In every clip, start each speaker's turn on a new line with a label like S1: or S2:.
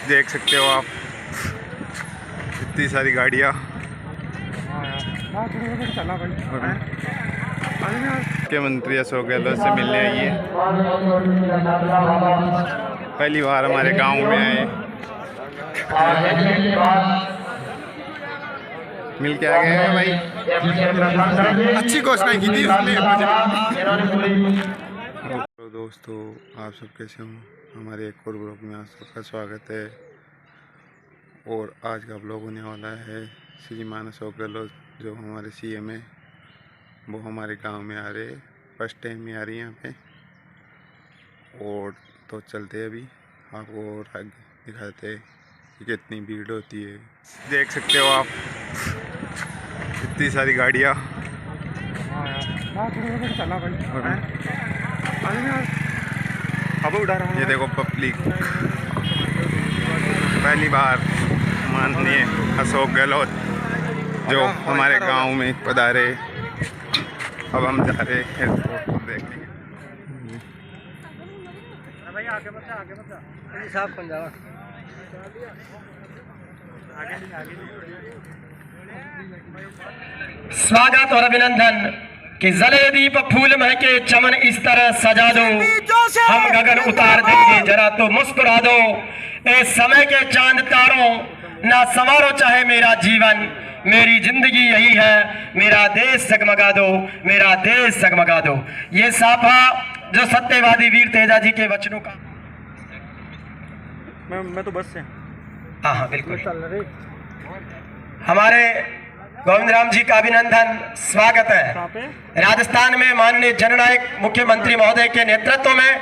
S1: देख सकते हो आप इतनी सारी गाड़ियाँ। मुख्यमंत्री अशोक गहलोत से मिलने आई है। पहली बार हमारे गांव में आए, मिल के आ गए हैं भाई। अच्छी घोषणा की थी उसने। तो दोस्तों आप सब कैसे हो? हमारे एक और ब्लॉग में आप सबका स्वागत है। और आज का ब्लॉग होने वाला है श्रीमान अशोक गहलोत जो हमारे सीएम है, वो हमारे गांव में आ रहे, फर्स्ट टाइम में आ रही है यहाँ पे। और तो चलते हैं अभी आपको और आगे दिखाते हैं कि कितनी भीड़ होती है। देख सकते हो आप इतनी सारी गाड़ियाँ। ये देखो पब्लिक, पहली बार माननीय अशोक गहलोत जो हमारे गांव में पधारे। अब हम जा रहे हैं एयरपोर्ट देखने।
S2: स्वागत और अभिनंदन कि जले दीप फूल महके चमन इस तरह सजा दो, हम गगन उतार देंगे जरा तो मुस्कुरा दो। इस समय के चांद तारों ना संवारो चाहे मेरा जीवन, मेरी जिंदगी यही है, मेरा देश जगमगा दो, मेरा देश जगमगा दो। ये साफा जो सत्यवादी वीर तेजा जी के वचनों का।
S3: मैं तो बस से।
S2: हाँ बिल्कुल। हमारे गोविंद राम जी का अभिनंदन स्वागत है। राजस्थान में माननीय जननायक मुख्यमंत्री महोदय के नेतृत्व में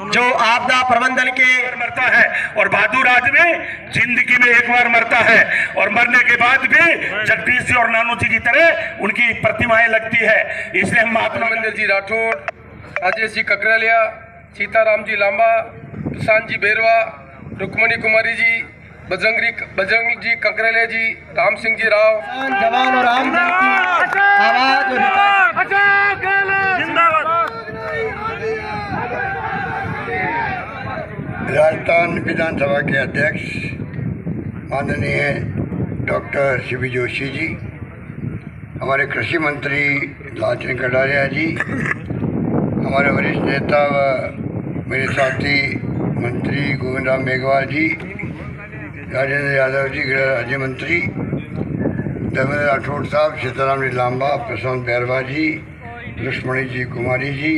S2: जो आपदा प्रबंधन के
S4: मरता है और बहादुर आदमी जिंदगी में एक बार मरता है और मरने के बाद भी जगदीश जी और नानू जी की तरह उनकी प्रतिमाएं लगती है। इसलिए हम महात्मा
S5: मंदिर जी राठौड़, राजेश जी ककरालिया, सीताराम जी लांबा, प्रशांत जी बेरवा, रुक्मणी कुमारी जी, बजरंग जी ककरालिया जी, राम सिंह जी राव,
S2: जवान और आम जन की आवाज
S6: राजस्थान विधानसभा के अध्यक्ष माननीय डॉक्टर शिव जोशी जी, हमारे कृषि मंत्री लालचंद कटारिया जी, हमारे वरिष्ठ नेता व मेरे साथी मंत्री गोविंद राम मेघवाल जी, राजेंद्र यादव जी गृह राज्य मंत्री, धर्मेंद्र राठौड़ साहब, सीताराम जी लांबा, प्रशांत बैरवा जी, लक्ष्मणी जी कुमारी जी,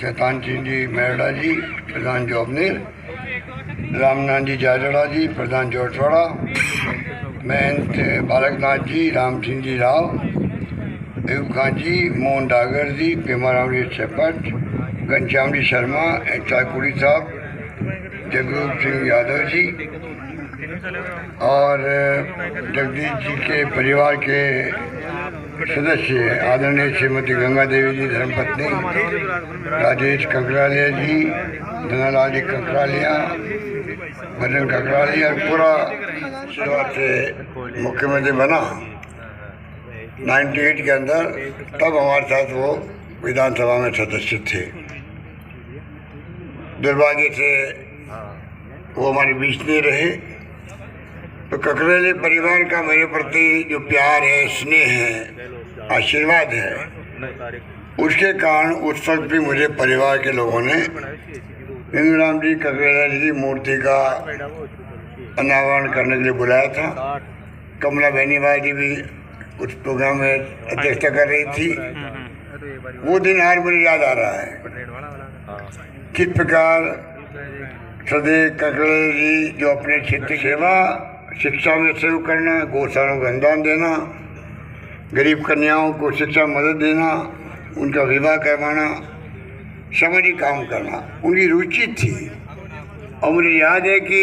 S6: शैतान सिंह जी मेरडा जी, प्रधान जॉबनेर, रामनाथ जी जाजड़ा जी, प्रधान जोटवाड़ा, महंत बालकनाथ जी, राम सिंह जी राव, अयूब खान जी, मोहन डागर जी, पेमाराम जी चपट, घनश्याम जी शर्मा, चाकुड़ी साहब, जगरूप सिंह यादव जी और जगदीश जी के परिवार के सदस्य आदरणीय श्रीमती गंगा देवी जी धर्मपत्नी, राजेश ककरालिया जी, धनालाल जी ककरालिया, भजन ककरालिया, पूरा शुरुआत से मुख्यमंत्री बना 98 के अंदर, तब हमारे साथ वो विधानसभा में सदस्य थे। दुर्भाग्य से वो हमारे बीच नहीं रहे। तो ककरालिया परिवार का मेरे प्रति जो प्यार है, स्नेह है, आशीर्वाद है, उसके कारण उस वक्त भी मुझे परिवार के लोगों ने इंदु राम जी ककरालिया जी की मूर्ति का अनावरण करने के लिए बुलाया था। कमला बेनीवाल जी भी उस प्रोग्राम में अध्यक्षता कर रही थी। वो दिन आज मुझे याद आ रहा है किस प्रकार सदैव ककरालिया जी जो अपने क्षेत्र सेवा, शिक्षा में सहयोग करना, गौशालाओं को अनुदान देना, गरीब कन्याओं को शिक्षा मदद देना, उनका विवाह करवाना, सामाजिक काम करना उनकी रुचि थी। और मुझे याद है कि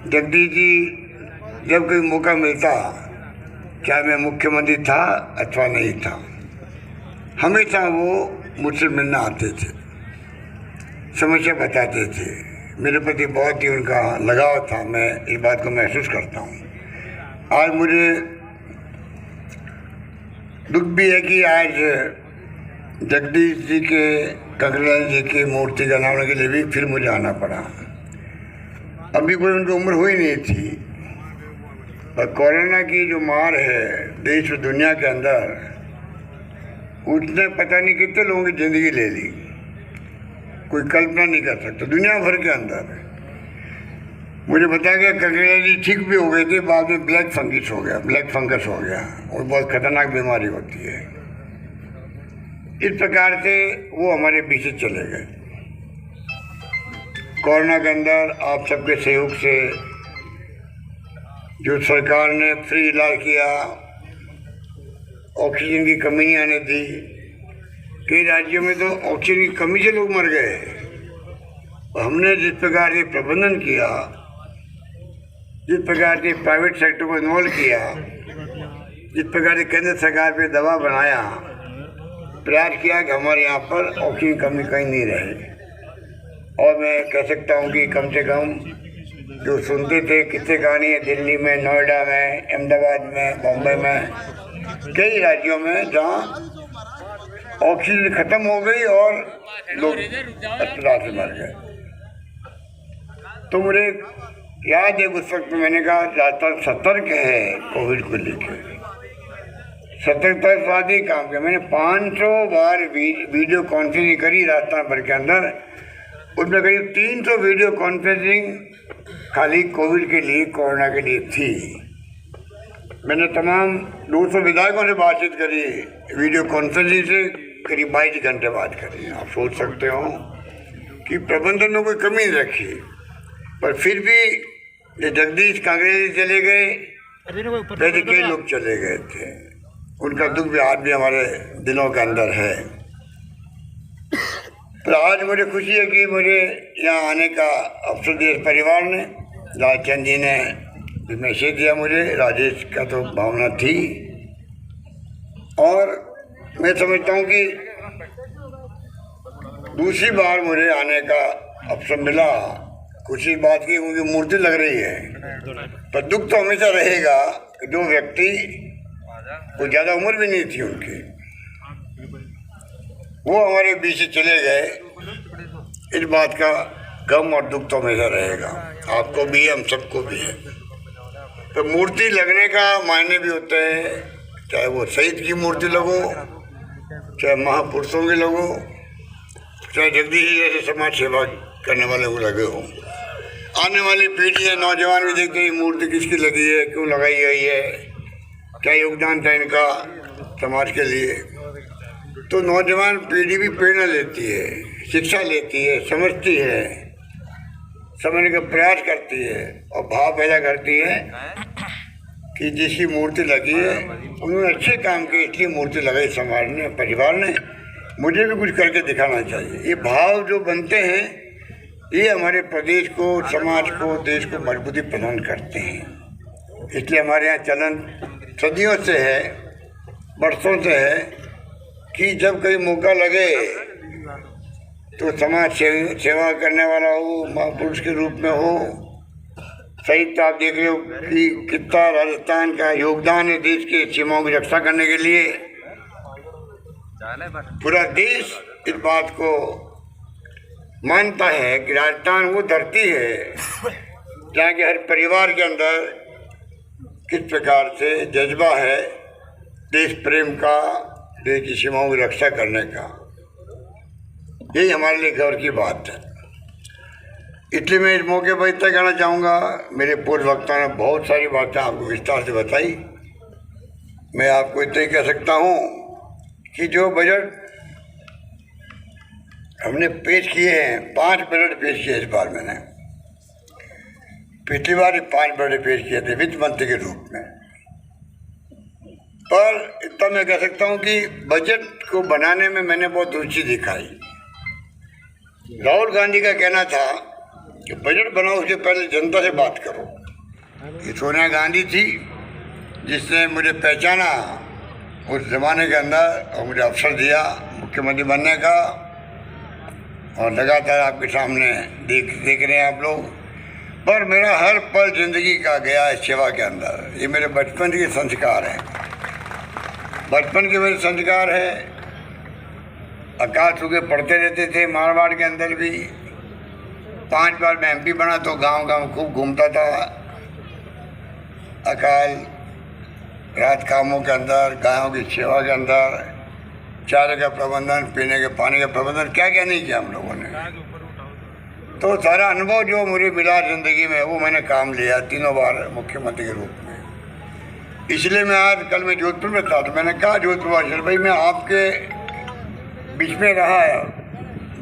S6: जगदीश जी जब कोई मौका मिलता, चाहे मैं मुख्यमंत्री था अथवा नहीं था, हमेशा वो मुझसे मिलना आते थे, समस्या बताते थे। मेरे प्रति बहुत ही उनका लगाव था, मैं इस बात को महसूस करता हूँ। आज मुझे दुख भी है कि आज जगदीश जी के ककरालिया जी की मूर्ति का अनावरण के लिए भी फिर मुझे आना पड़ा। अभी कोई उनकी उम्र हुई नहीं थी, पर कोरोना की जो मार है देश और दुनिया के अंदर, उसने पता नहीं कितने लोगों की ज़िंदगी ले ली, कोई कल्पना नहीं कर सकता। दुनिया भर के अंदर मुझे बताया गया ककरेला जी ठीक भी हो गए थे, बाद में ब्लैक फंगस हो गया और बहुत खतरनाक बीमारी होती है। इस प्रकार से वो हमारे बीच से चले गए। कोरोना के अंदर आप सबके सहयोग से जो सरकार ने फ्री इलाज किया, ऑक्सीजन की कमी नहीं आने दी। कई राज्यों में तो ऑक्सीजन की कमी से लोग मर गए। हमने जिस प्रकार से प्रबंधन किया, जिस प्रकार से प्राइवेट सेक्टर को इन्वॉल्व किया, जिस प्रकार से केंद्र सरकार पे दबाव बनाया, प्रयास किया कि हमारे यहाँ पर ऑक्सीजन कमी कहीं नहीं रहे। और मैं कह सकता हूँ कि कम से कम जो सुनते थे कितने कहानी है, दिल्ली में, नोएडा में, अहमदाबाद में, बॉम्बे में, कई राज्यों में जहाँ ऑक्सीजन खत्म हो गई और लोग अस्पताल से मर गए। तो मुझे याद है उस वक्त मैंने कहा राजस्थान सतर्क है कोविड को लेकर, सतर्कता के साथ ही काम किया। मैंने 500 बार वीडियो कॉन्फ्रेंसिंग करी राजस्थान भर के अंदर, उसमें करीब 300 वीडियो कॉन्फ्रेंसिंग खाली कोविड के लिए, कोरोना के लिए थी। मैंने तमाम 200 विधायकों से बातचीत करी, वीडियो कॉन्फ्रेंसिंग से करीब 22 घंटे बात करी। आप सोच सकते हो कि प्रबंधन में कोई कमी नहीं रखी, पर फिर भी ये जगदीश कांग्रेस चले गए, वैसे कई लोग चले गए थे। उनका दुख भी आज भी हमारे दिलों के अंदर है। तो आज मुझे खुशी है कि मुझे यहाँ आने का अवसर दिया परिवार ने। राजचंद जी ने भी मैसेज दिया मुझे, राजेश का तो भावना थी, और मैं समझता हूँ कि दूसरी बार मुझे आने का अवसर मिला। कुछ ही बात की उनकी मूर्ति लग रही है, पर दुख तो हमेशा रहेगा कि जो व्यक्ति को ज़्यादा उम्र भी नहीं थी उनकी, वो हमारे बीच से चले गए। इस बात का गम और दुख तो हमेशा रहेगा, आपको भी है, हम सबको भी है। तो मूर्ति लगने का मायने भी होते हैं, चाहे वो शहीद की मूर्ति लगो, चाहे महापुरुषों की लगो, चाहे जगदीश जी जैसे समाज सेवा करने वाले को लगे हो। आने वाली पीढ़ी है, नौजवान भी देखते हैं मूर्ति किसकी लगी है, क्यों लगाई गई है, क्या योगदान था इनका समाज के लिए। तो नौजवान पीढ़ी भी प्रेरणा लेती है, शिक्षा लेती है, समझती है, समझने का प्रयास करती है और भाव पैदा करती है कि जिसकी मूर्ति लगी है उन्होंने अच्छे काम किए, इसलिए मूर्ति लगाई समाज ने, परिवार ने। मुझे भी कुछ करके दिखाना चाहिए। ये भाव जो बनते हैं ये हमारे प्रदेश को, समाज को, देश को मजबूती प्रदान करते हैं। इसलिए हमारे यहाँ चलन सदियों से है, बरसों से है कि जब कहीं मौका लगे तो समाज सेवा करने वाला हो, महापुरुष के रूप में हो। सही तो आप देख रहे हो कि कितना राजस्थान का योगदान है देश के सीमाओं की रक्षा करने के लिए। पूरा देश इस बात को मानता है कि राजस्थान वो धरती है जहाँ के हर परिवार के अंदर किस प्रकार से जज्बा है देश प्रेम का, देश की सीमाओं की रक्षा करने का। यही हमारे लिए गर्व की बात है। इसलिए मैं इस मौके पर इतना कहना चाहूँगा, मेरे पूर्व वक्ता ने बहुत सारी बातें आपको विस्तार से बताई। मैं आपको इतना ही कह सकता हूँ कि जो बजट हमने पेश किए हैं, 5 बजट पेश किए इस बार मैंने, पिछली बार 5 बजट पेश किए थे वित्त मंत्री के रूप में। पर इतना मैं कह सकता हूँ कि बजट को बनाने में मैंने बहुत रुचि दिखाई। राहुल गांधी का कहना था कि बजट बनाओ उसके पहले जनता से बात करो। ये सोनिया गांधी थी जिसने मुझे पहचाना उस जमाने के अंदर और मुझे अवसर दिया मुख्यमंत्री बनने का, और लगातार आपके सामने देख रहे हैं आप लोग। पर मेरा हर पल जिंदगी का गया है सेवा के अंदर। ये मेरे बचपन के संस्कार हैं, बचपन के मेरे संस्कार है। आकाश चुके पढ़ते रहते थे मारवाड़ के अंदर भी, 5 बार मैं MP बना तो गांव गांव खूब घूमता था, अकाल रात कामों के अंदर, गायों की सेवा के अंदर, चारे का प्रबंधन, पीने के पानी का प्रबंधन, क्या क्या नहीं किया हम लोगों ने। तो सारा अनुभव जो मुझे मिला ज़िंदगी में वो मैंने काम लिया 3 बार मुख्यमंत्री के रूप में। इसलिए मैं आज कल मैं जोधपुर में था तो मैंने कहा जोधपुर वासियों भाई मैं आपके बीच में रहा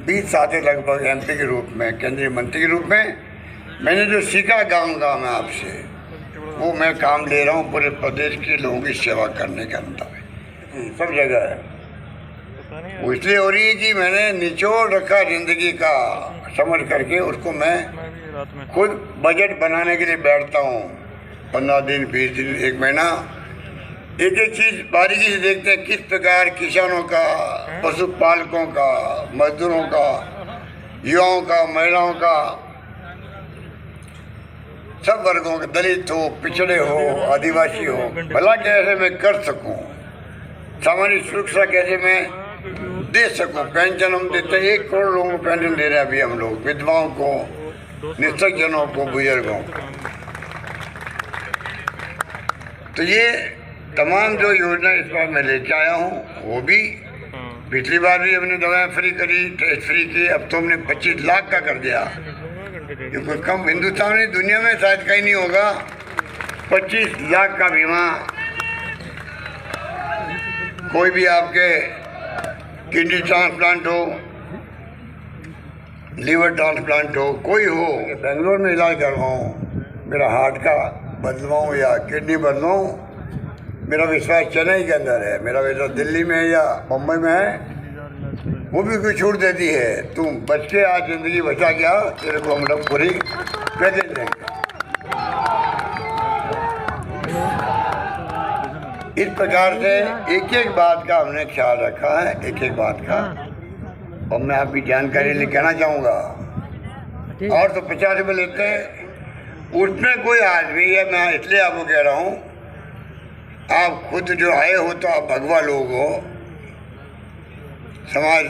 S6: 20 साल लगभग MP के रूप में, केंद्रीय मंत्री के रूप में। मैंने जो सीखा गाँव गाँव में आपसे वो मैं काम ले रहा हूँ पूरे प्रदेश के लोगों की सेवा करने के अंदर सब जगह है। वो इसलिए हो रही है कि मैंने निचोड़ रखा जिंदगी का समझ करके, उसको मैं खुद बजट बनाने के लिए बैठता हूँ 15 दिन 20 दिन 1 महीना, एक एक चीज़ बारीकी से देखते हैं किस प्रकार किसानों का, पशुपालकों का, मजदूरों का, युवाओं का, महिलाओं का, सब वर्गों के, दलित हो, पिछड़े हो, आदिवासी हो, भला कैसे मैं कर सकूं, सामाजिक सुरक्षा कैसे मैं दे सकूं। पेंशन हम देते हैं, 1 करोड़ लोगों को पेंशन दे रहे हैं अभी हम लोग, विधवाओं को, निःशक्तजनों को, बुजुर्गों को। तो ये तमाम जो योजना इस बार मैं लेके आया हूँ वो भी पिछली बार भी हमने दवाएं फ्री करी, टेस्ट फ्री की, अब तो हमने 25 लाख का कर दिया। ये कोई कम हिंदुस्तान में दुनिया में शायद कहीं नहीं होगा। 25 लाख का बीमा, कोई भी आपके किडनी ट्रांसप्लांट हो, लीवर ट्रांसप्लांट हो, कोई हो, बेंगलोर में इलाज करवाऊँ, मेरा हार्ट का बदलवाऊँ या किडनी बदलवाऊँ, मेरा विश्वास चेन्नई के अंदर है, मेरा विश्वास दिल्ली में है या मुंबई में है, वो भी कोई छूट देती है। तुम बच के आज ज़िंदगी बचा गया, तेरे को हम लोग पूरी पैकेज देंगे। इस प्रकार से एक एक बात का हमने ख्याल रखा है, एक एक बात का। और मैं आपकी जानकारी लिए कहना चाहूँगा, और तो 50 रुपये लेते हैं, उसमें कोई आदमी है, मैं इसलिए आपको कह रहा हूँ, आप खुद जो आए हो तो आप भगवा लोग हो, समाज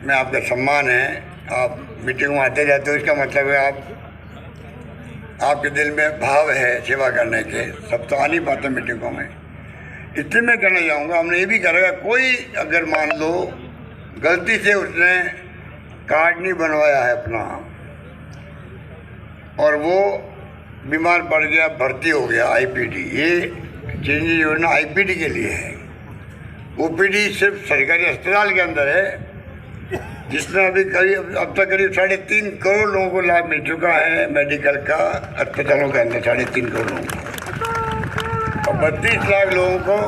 S6: में आपका सम्मान है, आप मीटिंग में आते जाते हो, इसका मतलब है आपके दिल में भाव है सेवा करने के। सब तो आ नहीं पाते मीटिंगों में, इसलिए मैं कहना चाहूँगा, हमने ये भी करेगा, कोई अगर मान लो गलती से उसने कार्ड नहीं बनवाया है अपना और वो बीमार पड़ गया, भर्ती हो गया, IPD, ये चेंज योजना IPD के लिए है। OPD सिर्फ सरकारी अस्पताल के अंदर है, जिसमें अभी करीब अब तक करीब 3.5 करोड़ लोगों को लाभ मिल चुका है मेडिकल का, अस्पतालों के अंदर 3.5 करोड़ लोगों को, और 32 लाख लोगों को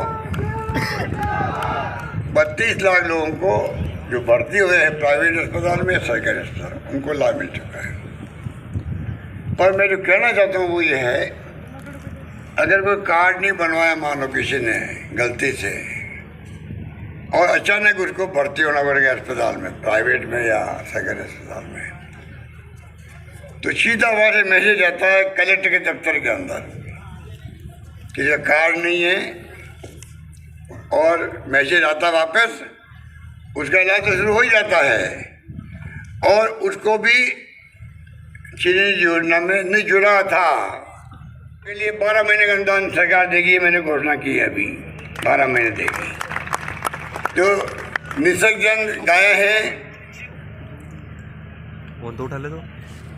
S6: 32 लाख लोगों को जो भर्ती हुए हैं प्राइवेट अस्पताल में, सरकारी अस्पताल, उनको लाभ मिल चुका है। पर मैं जो कहना चाहता हूँ वो ये है, अगर कोई कार्ड नहीं बनवाया मान लो किसी ने गलती से, और अचानक उसको भर्ती होना पड़ गया अस्पताल में, प्राइवेट में या सरकारी अस्पताल में, तो सीधा वहाँ से मैसेज आता है कलेक्टर के दफ्तर के अंदर कि जो कार्ड नहीं है, और मैसेज आता वापस, उसका इलाज तो शुरू हो ही जाता है, और उसको भी चीनी योजना में नहीं जुड़ा था के लिए 12 महीने का अनुदान सरकार देगी, मैंने घोषणा की है, अभी 12 महीने देगी। जो निःशक्तजन गायें हैं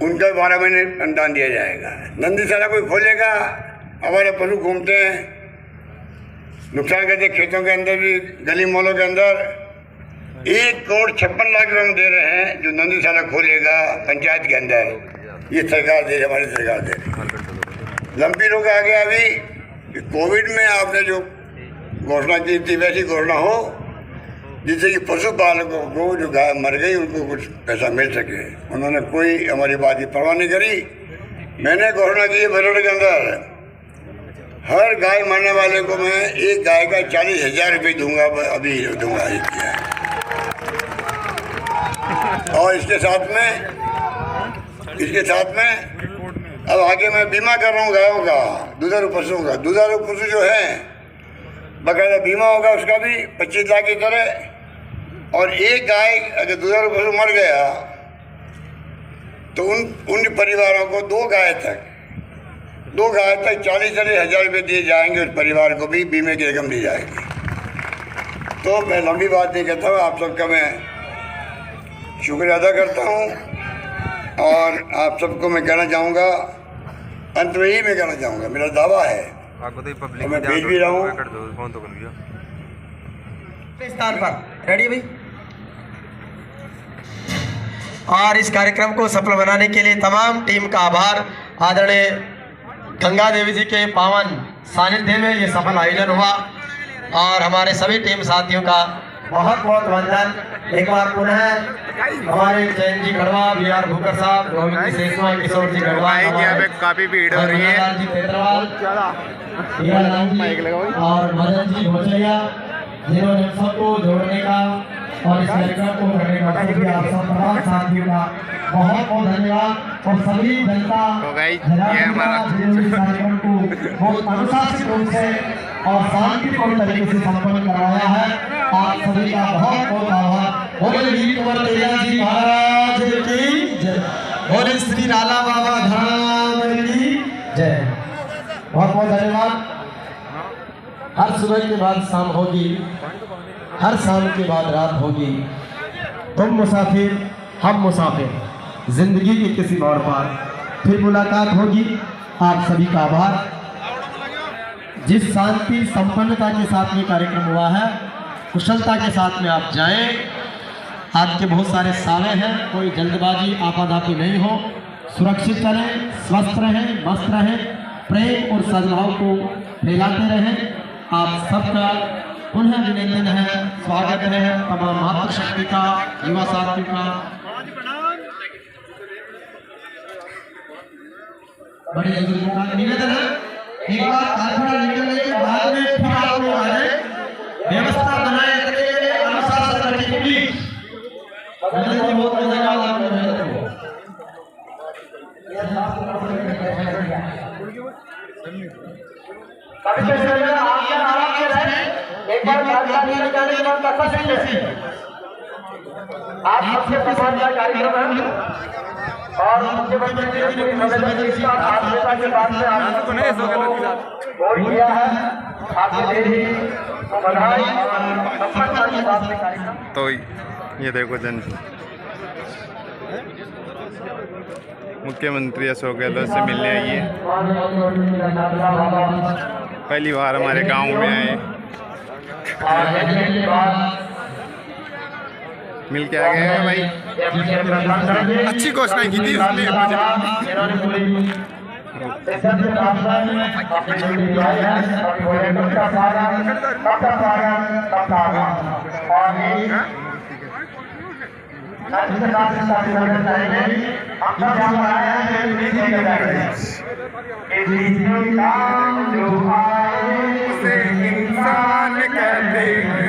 S6: उनका 12 महीने अनुदान दिया जाएगा। नंदीशाला कोई खोलेगा, हमारे पशु घूमते हैं, नुकसान करते खेतों के अंदर भी, गली मोहल्लों के अंदर, 1,56,00,000 रुपये दे रहे हैं। जो नंदीशाला खोलेगा पंचायत के अंदर, ये सरकार दे रही, हमारी सरकार दे रही। लंबी रोग आ गया अभी, कोविड में आपने जो घोषणा की थी वैसी घोषणा हो, जिससे कि पशुपालकों को जो गाय मर गई उनको कुछ पैसा मिल सके। उन्होंने कोई हमारी बात की परवाह नहीं करी। मैंने घोषणा की है बजट के अंदर, हर गाय मरने वाले को मैं एक गाय का 40,000 रुपये दूंगा, अभी दूंगा। और इसके साथ में अब आगे मैं बीमा कर रहा हूँ गायों का, दुधारू पशुओं का। दुधारू पशु जो है बकायदा बीमा होगा उसका भी 25 लाख की तरह। और एक गाय अगर दुधारू पशु मर गया तो उन परिवारों को 2 गाय तक 40,000 रुपये दिए जाएंगे। उस परिवार को भी बीमे की रकम दी जाएगी। तो मैं लंबी बात नहीं कहता हूँ, आप सबका मैं शुक्रिया अदा करता हूँ। और आप सबको मैं कहना चाहूँगा, अंत में ही मैं कहना चाहूँगा, मेरा दावा है तो मैं भेज भी रहा हूँ।
S2: स्थान पर रेडी भाई। और इस कार्यक्रम को सफल बनाने के लिए तमाम टीम का आभार। आदरणीय गंगा देवी जी के पावन सानिध्य में ये सफल आयोजन हुआ और हमारे सभी टीम साथियों का बहुत बहुत वंदन। एक बार पुनः हमारे जैन जी गढ़वा, BR भूकर साहब, गोविंद जी सेसवा, किशोर जी गढ़वा,
S1: काफी भीड़ हो रही है
S2: और मदन जी भोजलिया, जिन्होंने सबको जोड़ने का और इस कार्यक्रम को करने का आप सब तमाम साथियों का बहुत बहुत धन्यवाद। और सभी जनता कार्यक्रम को बहुत अनुशासित रूप से और शांतिपूर्ण तरीके से संपन्न करवाया है। आप सभी का बहुत बहुत आभार। बोले वीर कुंवर तेजा जी महाराज की जय। बोले श्री राला बाबा धाम की जय। बहुत बहुत धन्यवाद। हर सुबह के बाद शाम होगी, हर शाम के बाद रात होगी। तुम मुसाफिर, हम मुसाफिर, जिंदगी के किसी मोड़ पर फिर मुलाकात होगी। आप सभी का आभार। जिस शांति संपन्नता के साथ में कार्यक्रम हुआ है, कुशलता के साथ में आप जाएं। आज के बहुत सारे सावे हैं, कोई जल्दबाजी आपाधापी नहीं हो। सुरक्षित चलें, स्वस्थ रहें, मस्त रहें, प्रेम और सद्भाव को फैलाते रहें। आप सबका पुनः अभिनंदन है, स्वागत है तमाम मातृशक्ति का, युवा साथियों का। बड़े बुजुर्गों का निवेदन है, एक बार कारखाना निकलने के बाद में फिर आप लोग आ जाए, व्यवस्था बनाए रखने के लिए अनुशासन रखने के लिए बहुत धन्यवाद आपको। एक बार निकालने के बाद आप सबसे पसंद का कार्यक्रम है और मुख्यमंत्री जी ने आत्मीयता के बाद में आपको वोट किया है। आपके लिए बधाई और सफलता के साथ में कार्यक्रम।
S1: तो ये देखो जन मुख्यमंत्री अशोक गहलोत से मिलने आई है। पहली बार हमारे गांव में आए, मिल के आ गए हैं भाई। अच्छी घोषणा की थी उसने
S6: इंसान कहते हैं